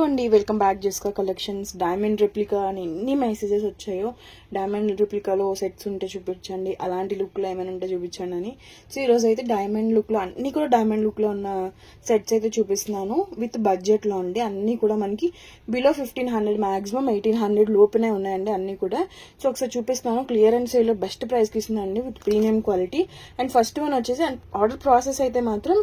అండి, welcome back జెస్కా collections. Diamond replica అని ఎన్ని మెసేజెస్ వచ్చాయో, డైమండ్ రెప్లికాలో సెట్స్ ఉంటే చూపించండి, అలాంటి లుక్లో ఏమైనా ఉంటే చూపించండి అని. సో ఈరోజు అయితే డైమండ్ లుక్లో అన్నీ కూడా డైమండ్ లుక్లో ఉన్న సెట్స్ అయితే చూపిస్తున్నాను విత్ బడ్జెట్లో అండి. అన్నీ కూడా మనకి బిలో 1500, మ్యాక్సిమం 1800 లోపునే ఉన్నాయండి అన్నీ కూడా. సో ఒకసారి చూపిస్తున్నాను. క్లియరెన్స్ సేల్లో బెస్ట్ ప్రైస్కి ఇస్తుందండి with premium quality. And first one వచ్చేసి ఆర్డర్ ప్రాసెస్ అయితే మాత్రం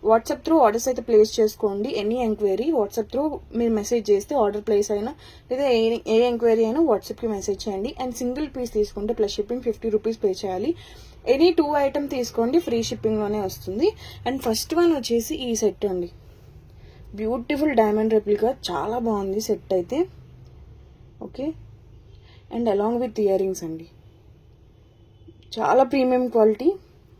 వాట్సాప్ త్రూ ఆర్డర్స్ అయితే ప్లేస్ చేసుకోండి. ఎనీ ఎంక్వైరీ వాట్సాప్ త్రూ మీరు మెసేజ్ చేస్తే ఆర్డర్ ప్లేస్ అయినా లేదా ఏ ఎంక్వైరీ అయినా వాట్సాప్కి మెసేజ్ చేయండి. అండ్ సింగిల్ పీస్ తీసుకుంటే ప్లస్ షిప్పింగ్ 50 రూపీస్ పే చేయాలి. ఎనీ 2 ఐటమ్ తీసుకోండి, ఫ్రీ షిప్పింగ్లోనే వస్తుంది. అండ్ ఫస్ట్ వన్ వచ్చేసి ఈ సెట్ అండి, బ్యూటిఫుల్ డైమండ్ రెప్లికా, చాలా బాగుంది సెట్ అయితే. Okay, and along with ear rings అండి, చాలా ప్రీమియం క్వాలిటీ.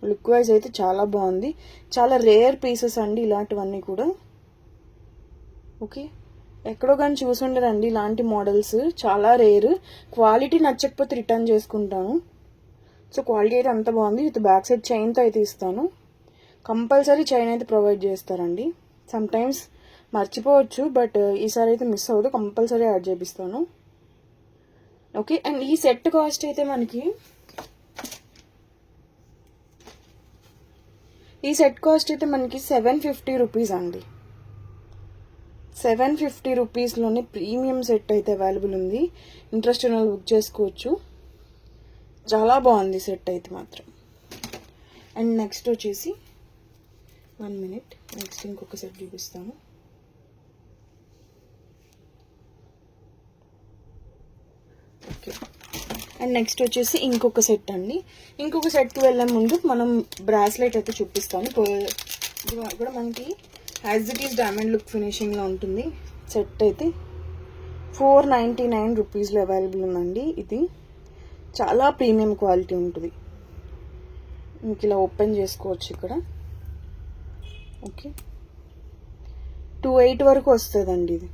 లుక్ వైజ్ అయితే చాలా బాగుంది. చాలా రేర్ పీసెస్ అండి ఇలాంటివన్నీ కూడా. ఓకే, ఎక్కడో కానీ చూసుండరండి ఇలాంటి మోడల్స్, చాలా రేర్. క్వాలిటీ నచ్చకపోతే రిటర్న్ చేసుకుంటాను. సో క్వాలిటీ అయితే అంత బాగుంది. విత్ బ్యాక్ సైడ్ చైన్తో అయితే ఇస్తాను. కంపల్సరీ చైన్ అయితే ప్రొవైడ్ చేస్తారండి. సమ్ టైమ్స్ మర్చిపోవచ్చు, బట్ ఈసారి అయితే మిస్ అవ్వదు, కంపల్సరీ యాడ్ చేపిస్తాను. ఓకే, అండ్ ఈ సెట్ కాస్ట్ అయితే మనకి ఈ సెట్ కాస్ట్ అయితే మనకి 750 రూపీస్ అండి. 750 రూపీస్లోనే ప్రీమియం సెట్ అయితే అవైలబుల్ ఉంది. ఇంట్రెస్ట్ ఉన్న బుక్ చేసుకోవచ్చు. చాలా బాగుంది సెట్ అయితే మాత్రం. అండ్ నెక్స్ట్ వచ్చేసి 1 మినిట్, నెక్స్ట్ ఇంకొక సెట్ చూపిస్తాను. ఓకే, అండ్ నెక్స్ట్ వచ్చేసి ఇంకొక సెట్ అండి. ఇంకొక సెట్కి వెళ్ళే ముందు మనం బ్రాస్లెట్ అయితే చూపిస్తాను. ఇది కూడా మనకి as it is diamond look ఫినిషింగ్లో ఉంటుంది. సెట్ అయితే 499 రూపీస్లో అవైలబుల్ ఉందండి. ఇది చాలా ప్రీమియం క్వాలిటీ ఉంటుంది. మీకు ఇలా ఓపెన్ చేసుకోవచ్చు ఇక్కడ. ఓకే, 28 వరకు వస్తుందండి. ఇది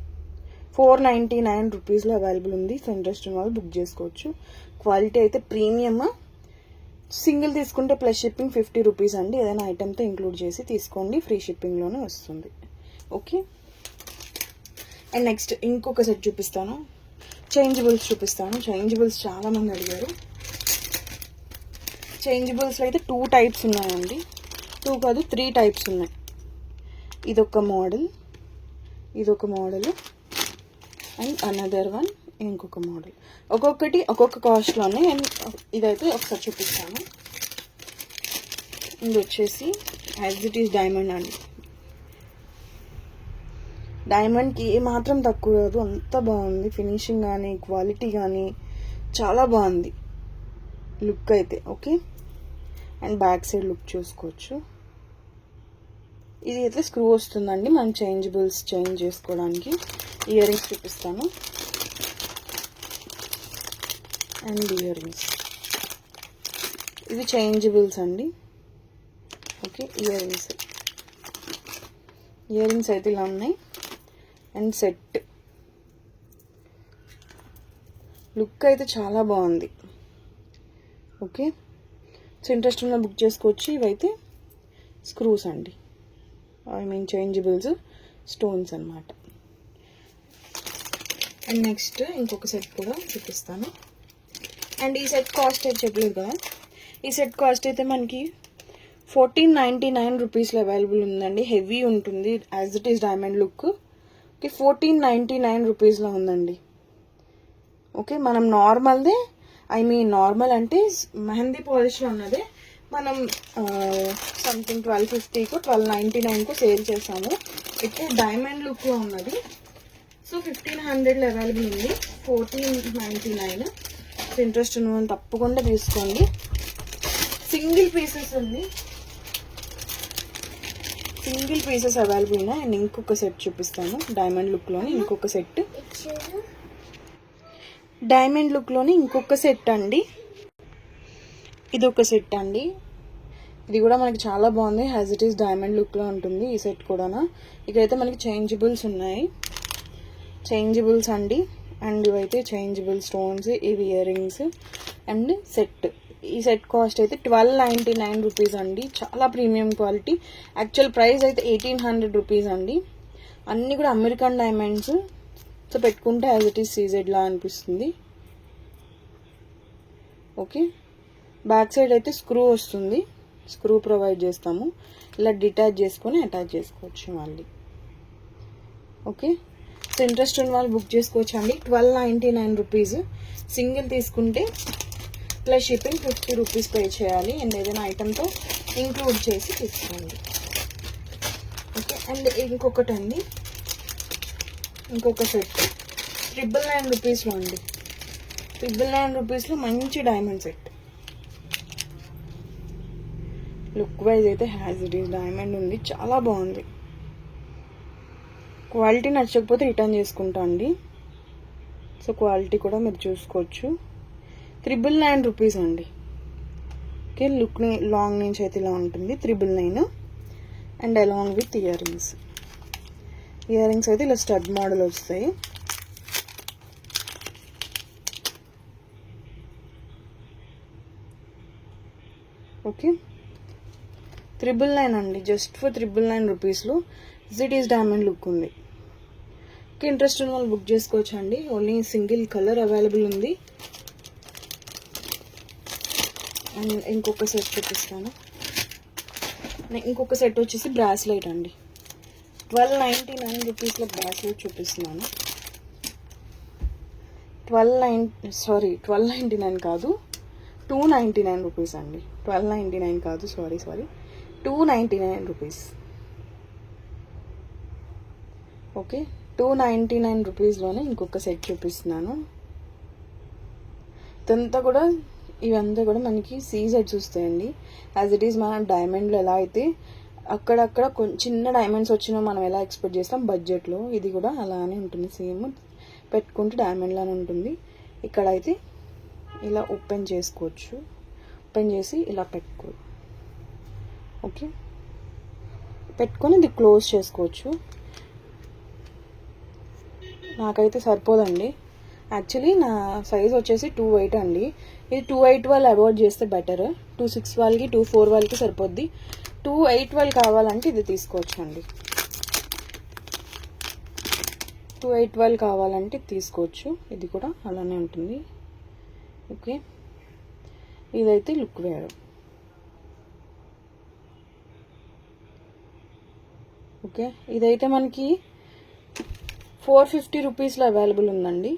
499 రూపీస్లో అవైలబుల్ ఉంది. సో ఇంట్రెస్ట్ ఉన్న వాళ్ళు బుక్ చేసుకోవచ్చు. క్వాలిటీ అయితే ప్రీమియం. సింగిల్ తీసుకుంటే ప్లస్ షిప్పింగ్ 50 రూపీస్ అండి. ఏదైనా ఐటెంతో ఇంక్లూడ్ చేసి తీసుకోండి, ఫ్రీ షిప్పింగ్లోనే వస్తుంది. ఓకే, అండ్ నెక్స్ట్ ఇంకొక సెట్ చూపిస్తాను. చేంజబుల్స్ చూపిస్తాను. చేంజబుల్స్ చాలామంది అడిగారు. చేంజబుల్స్లో అయితే 2 టైప్స్ ఉన్నాయండి. 2 కాదు 3 టైప్స్ ఉన్నాయి. ఇదొక మోడల్, ఇదొక మోడల్, అండ్ అనదర్ వన్ ఇంకొక మోడల్. ఒక్కొక్కటి ఒక్కొక్క కాస్ట్లోనే. అండ్ ఇదైతే ఒకసారి చూపిస్తాను. ఇది వచ్చేసి యాజ్ ఇట్ ఈస్ డైమండ్ అండి. డైమండ్కి ఏమాత్రం తక్కువ కాదు, అంత బాగుంది. ఫినిషింగ్ కానీ క్వాలిటీ కానీ చాలా బాగుంది లుక్ అయితే. Okay, and back side look చూసుకోవచ్చు. ఇది అయితే స్క్రూ వస్తుందండి, మనం చేంజబుల్స్ చేంజ్ చేసుకోవడానికి. ఇయర్ రింగ్స్ చూపిస్తాను. అండ్ ఇయర్ రింగ్స్, ఇవి చేంజబుల్స్ అండి. ఓకే, ఇయర్ రింగ్స్ అయితే ఇలా ఉన్నాయి. అండ్ సెట్ లుక్ అయితే చాలా బాగుంది. ఓకే, సో ఇంట్రెస్ట్ ఉన్న బుక్ చేసుకోవచ్చు. ఇవైతే స్క్రూస్ అండి, ఐ మీన్ చేంజబుల్స్ స్టోన్స్ అన్నమాట. అండ్ నెక్స్ట్ ఇంకొక సెట్ కూడా చూపిస్తాను. అండ్ ఈ సెట్ కాస్ట్ అయితే చెప్పలేదు కదా. ఈ సెట్ కాస్ట్ అయితే మనకి 1499 రూపీస్లో అవైలబుల్ ఉందండి. హెవీ ఉంటుంది, as it is diamond look. Okay, 1499 రూపీస్లో ఉందండి. ఓకే, మనం నార్మల్దే, ఐ మీన్ నార్మల్ అంటే మెహందీ పాలిష్లో ఉన్నదే మనం సంథింగ్ 1250కో 1299కో సేల్ చేసాము. ఇప్పుడు డైమండ్ లుక్లో ఉన్నది. సో 1500లో అవైలబుల్ ఉంది. 1499. సో ఇంట్రెస్ట్ ఉన్న వాళ్ళు తప్పకుండా తీసుకోండి. సింగిల్ పీసెస్ ఉంది, సింగిల్ పీసెస్ అవైలబుల్ ఉన్నాయి. అండ్ ఇంకొక సెట్ చూపిస్తాను. డైమండ్ లుక్లోని ఇంకొక సెట్, డైమండ్ లుక్లోని ఇంకొక సెట్ అండి. ఇది ఒక సెట్ అండి. ఇది కూడా మనకి చాలా బాగుంది, యాజ్ ఇట్ ఈస్ డైమండ్ లుక్లో ఉంటుంది ఈ సెట్ కూడా. ఇక్కడైతే మనకి చేంజబుల్స్ ఉన్నాయి, చేంజబుల్స్ అండి. అండ్ ఇవైతే చేంజబుల్ స్టోన్స్, ఇవి ఇయర్ రింగ్స్ అండ్ సెట్. ఈ సెట్ కాస్ట్ అయితే 1299 రూపీస్ అండి. చాలా ప్రీమియం క్వాలిటీ. యాక్చువల్ ప్రైస్ అయితే 1800 రూపీస్ అండి. అన్నీ కూడా అమెరికన్ డైమండ్స్. సో పెట్టుకుంటే యాజ్ ఇట్ ఈస్ సీజెడ్ లా అనిపిస్తుంది. ఓకే, బ్యాక్ సైడ్ అయితే స్క్రూ వస్తుంది, స్క్రూ ప్రొవైడ్ చేస్తాము. ఇలా డిటాచ్ చేసుకొని అటాచ్ చేసుకోవచ్చు మళ్ళీ. ఓకే, సో ఇంట్రెస్ట్ ఉన్న వాళ్ళు బుక్ చేసుకోవచ్చు అండి. 1299 రూపీస్. సింగిల్ తీసుకుంటే ప్లస్ షిప్పింగ్ 50 రూపీస్ పే చేయాలి. అండ్ ఏదైనా ఐటమ్తో ఇంక్లూడ్ చేసి తీసుకోండి. ఓకే, అండ్ ఇంకొకటి అండి, ఇంకొక సెట్ 999 రూపీస్లో అండి. 999 రూపీస్లో మంచి డైమండ్ సెట్. లుక్ వైజ్ అయితే హ్యాజ్ ఇట్ ఈస్ డైమండ్ ఉంది, చాలా బాగుంది. క్వాలిటీ నచ్చకపోతే రిటర్న్ చేసుకుంటా అండి. సో క్వాలిటీ కూడా మీరు చూసుకోవచ్చు. 999 రూపీస్ అండి. ఓకే, లుక్ లాంగ్ నుంచి అయితే ఇలా ఉంటుంది 999. And along with ear rings. Ear rings అయితే ఇలా స్టడ్ మోడల్ వస్తాయి. ఓకే, 999 అండి. జస్ట్ ఫర్ 999 రూపీస్లో ఇట్ ఈస్ డైమండ్ లుక్ ఉంది. ఓకే, ఇంట్రెస్ట్ ఉన్న వాళ్ళు బుక్ చేసుకోవచ్చు అండి. ఓన్లీ సింగిల్ కలర్ అవైలబుల్ ఉంది. అండ్ ఇంకొక సెట్ చూపిస్తాను. ఇంకొక సెట్ వచ్చేసి బ్రాస్లెట్ అండి. 1299 రూపీస్లో బ్రాస్లెట్ చూపిస్తున్నాను. 1299 కాదు, 299 రూపీస్ అండి. 1299 కాదు, సారీ 299 రూపీస్. ఓకే, 299 రూపీస్లోనే ఇంకొక సెట్ చూపిస్తున్నాను. ఇవంతా కూడా మనకి సీజెడ్స్ వస్తాయండి. యాజ్ ఇట్ ఈస్ మన డైమండ్లో ఎలా అయితే అక్కడక్కడ చిన్న డైమండ్స్ వచ్చినా మనం ఎలా ఎక్స్పెక్ట్ చేస్తాం బడ్జెట్లో, ఇది కూడా అలానే ఉంటుంది. సేమ్ పెట్టుకుంటే డైమండ్ లానే ఉంటుంది. ఇక్కడైతే ఇలా ఓపెన్ చేసుకోవచ్చు, ఓపెన్ చేసి ఇలా పెట్టుకోవచ్చు. ఓకే, పెట్టుకొని ఇది క్లోజ్ చేసుకోవచ్చు. నాకైతే సరిపోదండి. యాక్చువల్లీ నా సైజ్ వచ్చేసి 2.8 అండి. ఇది 2.8 వాళ్ళు అవాయిడ్ చేస్తే బెటర్. 2.6 వాళ్ళకి 2.4 వాళ్ళకి సరిపోద్ది. 2.8 వాళ్ళు కావాలంటే ఇది తీసుకోవచ్చు అండి. 2.8 వాళ్ళు కావాలంటే తీసుకోవచ్చు. ఇది కూడా అలానే ఉంటుంది. ఓకే, ఇదైతే లుక్ వేరు. ఓకే, ఇదైతే మనకి 450 రూపీస్లో అవైలబుల్ ఉందండి.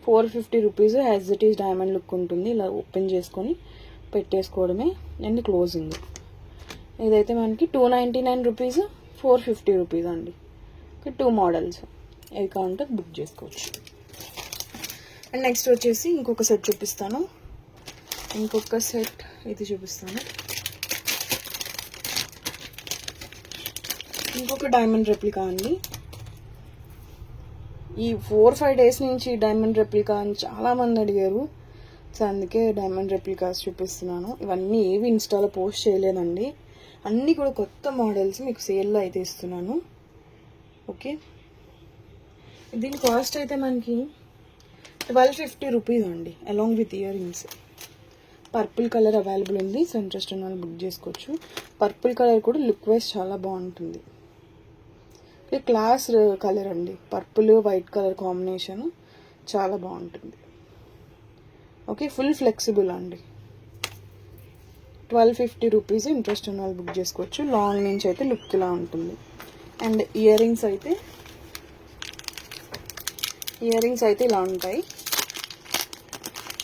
450 rupees as it is diamond look ఉంటుంది. ఇలా ఓపెన్ చేసుకొని పెట్టేసుకోవడమే. And closing. ఇదైతే మనకి 299 రూపీస్, 450 రూపీస్ అండి. 2 మోడల్స్ ఏది కావాలంటే బుక్ చేసుకోవచ్చు. అండ్ నెక్స్ట్ వచ్చేసి ఇంకొక సెట్ చూపిస్తాను. ఇది చూపిస్తాను. ఇంకొక డైమండ్ రెప్లికా అండి. ఈ 4-5 డేస్ నుంచి డైమండ్ రెప్లికా అని చాలామంది అడిగారు. సో అందుకే డైమండ్ రెప్లికాస్ చూపిస్తున్నాను. ఇవన్నీ ఏవి ఇన్స్టాలో పోస్ట్ చేయలేదండి. అన్నీ కూడా కొత్త మోడల్స్ మీకు సేల్లో అయితే ఇస్తున్నాను. ఓకే, దీని కాస్ట్ అయితే మనకి 1250 రూపీస్ అండి, along with ear rings. Purple colour available ఉంది. సో ఇంట్రెస్ట్ ఉన్న వాళ్ళు బుక్ చేసుకోవచ్చు. పర్పుల్ కలర్ కూడా లుక్ వైజ్ చాలా బాగుంటుంది. క్లాస్ కలర్ అండి. పర్పుల్ వైట్ కలర్ కాంబినేషన్ చాలా బాగుంటుంది. ఓకే, ఫుల్ ఫ్లెక్సిబుల్ అండి. 1250 రూపీస్. ఇంట్రెస్ట్ ఉన్న వాళ్ళు బుక్ చేసుకోవచ్చు. లాంగ్ నుంచి అయితే లుక్ ఇలా ఉంటుంది. అండ్ ఇయర్ రింగ్స్ అయితే ఇలా ఉంటాయి.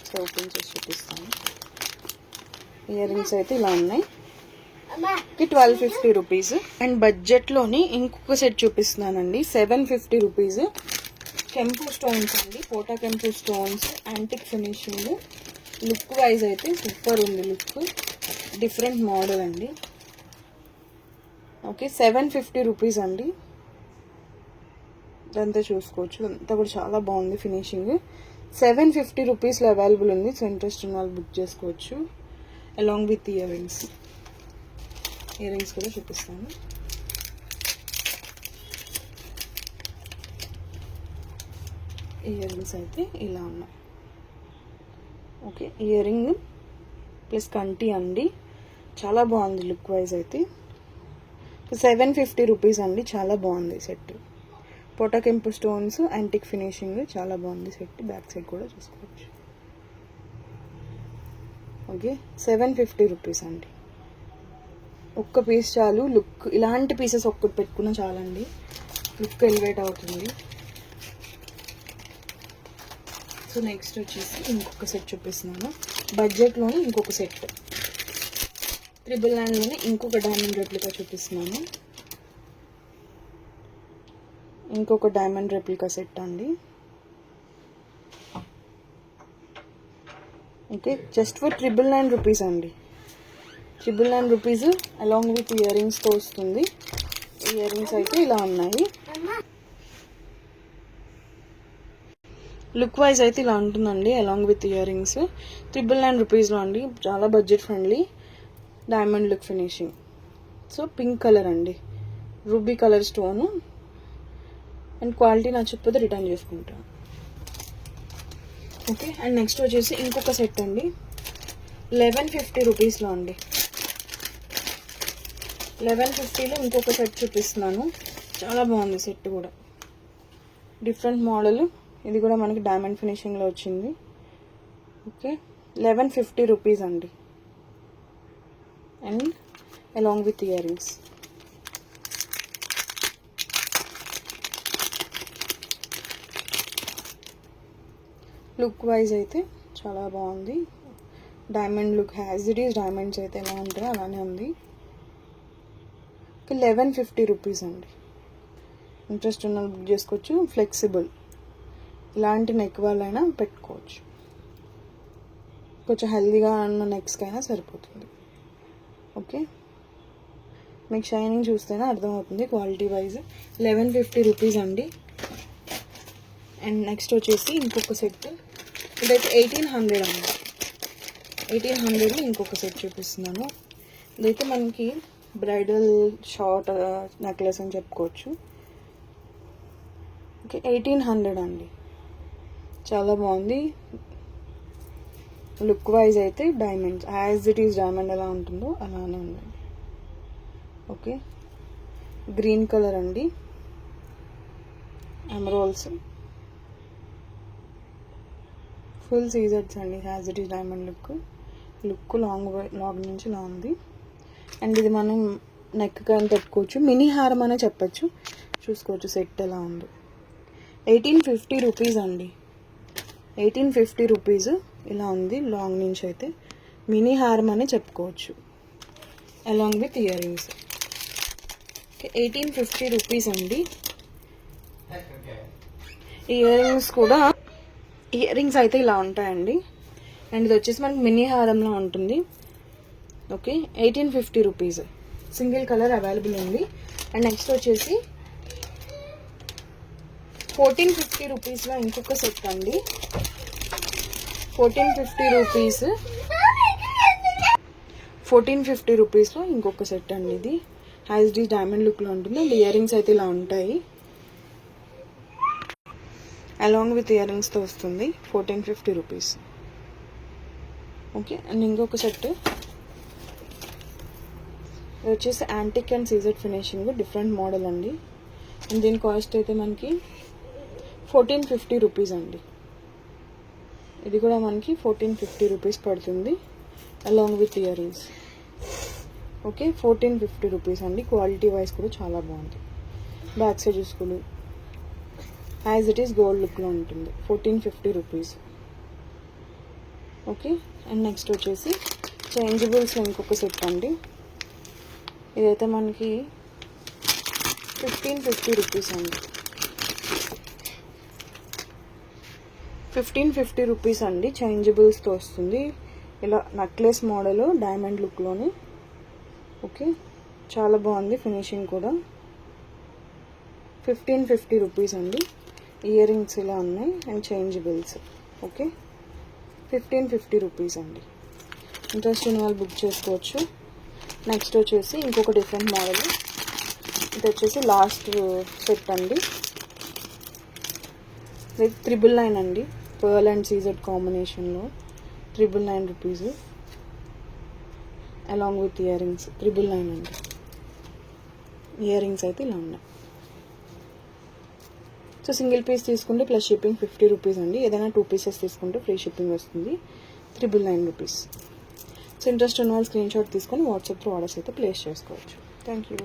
సో ఓపెన్ చేసి చూపిస్తాను. ఇయర్ రింగ్స్ అయితే ఇలా ఉన్నాయి. 1250 రూపీస్. అండ్ బడ్జెట్లోని ఇంకొక సెట్ చూపిస్తున్నానండి. 750 రూపీస్. కెంపు స్టోన్స్ అండి, పోటా కెంపు stones, antique finishing. Look wise అయితే సూపర్ ఉంది. లుక్ డిఫరెంట్ మోడల్ అండి. ఓకే, 750 రూపీస్ అండి. ఇదంతా చూసుకోవచ్చు. అంతా కూడా చాలా బాగుంది ఫినిషింగ్. 750 రూపీస్లో అవైలబుల్ ఉంది. సో ఇంట్రెస్ట్ ఉన్న వాళ్ళు బుక్ చేసుకోవచ్చు. అలాంగ్ విత్ ఇయర్ రింగ్స్ కూడా చూపిస్తాను. ఇయర్ రింగ్స్ అయితే ఇలా ఉన్నాయి. ఓకే, ఇయర్ రింగ్ ప్లస్ కంటి అండి. చాలా బాగుంది లుక్ వైజ్ అయితే. 750 రూపీస్ అండి. చాలా బాగుంది సెట్. పొటకెంపు స్టోన్స్ యాంటిక్ ఫినిషింగ్, చాలా బాగుంది సెట్. బ్యాక్ సైడ్ కూడా చూసుకోవచ్చు. ఓకే, 750 రూపీస్ అండి. ఒక్క పీస్ చాలు. లుక్ ఇలాంటి పీసెస్ ఒక్కటి పెట్టుకున్నా చాలండి, లుక్ ఎలివేట్ అవుతుంది. సో నెక్స్ట్ వచ్చేసి ఇంకొక సెట్ చూపిస్తున్నాను. బడ్జెట్లోని ఇంకొక సెట్ 999లోనే ఇంకొక డైమండ్ రెప్లికా చూపిస్తున్నాను. ఇంకొక డైమండ్ రెప్లికా సెట్ అండి. ఓకే, జస్ట్ ఫర్ 999 రూపీస్ అండి. 999 రూపీస్ అలాంగ్ విత్ ఇయర్ రింగ్స్తో వస్తుంది. ఇయర్ రింగ్స్ అయితే ఇలా ఉన్నాయి. లుక్ వైజ్ అయితే ఇలా ఉంటుందండి అలాంగ్ విత్ ఇయర్ రింగ్స్. 999 రూపీస్లో అండి. చాలా budget friendly diamond look finishing. So pink colour అండి, ruby colour stone. And quality నచ్చకపోతే రిటర్న్ చేసుకుంటాను. ఓకే, అండ్ నెక్స్ట్ వచ్చేసి ఇంకొక సెట్ అండి. 1150 రూపీస్లో అండి. 1150లో ఇంకొక సెట్ చూపిస్తున్నాను. చాలా బాగుంది సెట్ కూడా. Different model. ఇది కూడా మనకి డైమండ్ ఫినిషింగ్లో వచ్చింది. ఓకే, 1150 రూపీస్ అండి. And along with ear rings. Look wise అయితే చాలా బాగుంది. Diamond look has it is. Diamonds అయితే ఎలా ఉంటాయో అలానే ఉంది. 1150 రూపీస్ అండి. ఇంట్రెస్ట్ ఉన్న బుక్ చేసుకోవచ్చు. ఫ్లెక్సిబుల్, ఇలాంటి నెక్ వాళ్ళైనా పెట్టుకోవచ్చు. కొంచెం హెల్దీగా ఉన్న నెక్స్కైనా సరిపోతుంది. ఓకే, మీకు షైనింగ్ చూస్తేనే అర్థమవుతుంది క్వాలిటీ వైజ్. 1150 రూపీస్ అండి. అండ్ నెక్స్ట్ వచ్చేసి ఇంకొక సెట్. ఇదైతే 1800 అండి. 1800లో ఇంకొక సెట్ చూపిస్తున్నాను. ఇదైతే మనకి బ్రైడల్ షార్ట్ నెక్లెస్ అని చెప్పుకోవచ్చు. ఓకే, 1800 అండి. చాలా బాగుంది. లుక్ వైజ్ అయితే diamonds as it is diamond ఎలా ఉంటుందో అలానే ఉందండి. ఓకే, గ్రీన్ కలర్ అండి. ఎమరాల్డ్స్ ఫుల్ సీజర్స్ అండి. As it is diamond look long నుంచి ఇలా ఉంది. అండ్ ఇది మనం నెక్ కానీ పెట్టుకోవచ్చు. మినీ హారం అనే చెప్పచ్చు. చూసుకోవచ్చు సెట్ ఎలా ఉందో. 1850 రూపీస్ అండి. 1850 రూపీస్ ఇలా ఉంది. లాంగ్ నుంచి అయితే మినీ హారం అనే చెప్పుకోవచ్చు along with ear rings. Okay, 1850 rupees అండి. ఇయర్ రింగ్స్ కూడా ఇయర్ రింగ్స్ అయితే ఇలా ఉంటాయండి. అండ్ ఇది వచ్చేసి మనకి మినీ హారంలో ఉంటుంది. Okay, 1850 rupees. Single colour available ఉంది. అండ్ నెక్స్ట్ వచ్చేసి 1450 రూపీస్లో ఇంకొక సెట్ అండి. 1450 రూపీస్. 1450 రూపీస్లో ఇంకొక సెట్ అండి. ఇది హ్యాజ్ డి డైమండ్ లుక్లో ఉంటుంది. అండ్ ఇయర్ రింగ్స్ అయితే ఇలా ఉంటాయి. అలాంగ్ విత్ ఇయర్ రింగ్స్తో వస్తుంది. 1450 రూపీస్. ఓకే, అండ్ ఇంకొక సెట్. ఇది వచ్చేసి antique and CZ finishing different model అండి. అండ్ దీని కాస్ట్ అయితే మనకి 1450 రూపీస్ అండి. ఇది కూడా మనకి 1450 రూపీస్ పడుతుంది along with ear rings. Okay, 1450 rupees అండి. క్వాలిటీ వైజ్ కూడా చాలా బాగుంది. బ్యాక్ సైడ్ చూసుకోండి, యాజ్ ఇట్ ఈస్ గోల్డ్ లుక్లో ఉంటుంది. 1450 రూపీస్. ఓకే, అండ్ నెక్స్ట్ వచ్చేసి చేంజబుల్స్లో ఇంకొక సెట్ అండి. ఇదైతే మనకి 1550 రూపీస్ అండి. 1550 రూపీస్ అండి. చేంజబుల్స్తో వస్తుంది. ఇలా నెక్లెస్ మోడల్ డైమండ్ లుక్లోని. ఓకే, చాలా బాగుంది ఫినిషింగ్ కూడా. 1550 రూపీస్ అండి. ఇయర్ రింగ్స్ ఇలా ఉన్నాయి అండ్ చేంజబుల్స్. ఓకే, 1550 రూపీస్ అండి. ఇంట్రెస్ట్ ఉన్న వాళ్ళు బుక్ చేసుకోవచ్చు. నెక్స్ట్ వచ్చేసి ఇంకొక డిఫరెంట్ మోడల్. ఇది వచ్చేసి లాస్ట్ సెట్ అండి. ఇది 999 అండి. పర్ల్ అండ్ సీజెడ్ కాంబినేషన్లో 999 rupees along with ear rings. 999 అండి. ఇయర్ రింగ్స్ అయితే ఇలా ఉన్నాయి. సో సింగిల్ పీస్ తీసుకుంటే ప్లస్ షిప్పింగ్ 50 రూపీస్ అండి. ఏదైనా 2 పీసెస్ తీసుకుంటే ఫ్రీ షిప్పింగ్ వస్తుంది, 999 రూపీస్. సో ఇంట్రెస్ట్ ఉన్న వాళ్ళు స్క్రీన్ షాట్ తీసుకొని వాట్సాప్లో ఆర్డర్స్ అయితే ప్లేస్ చేసుకోవచ్చు. Thank you.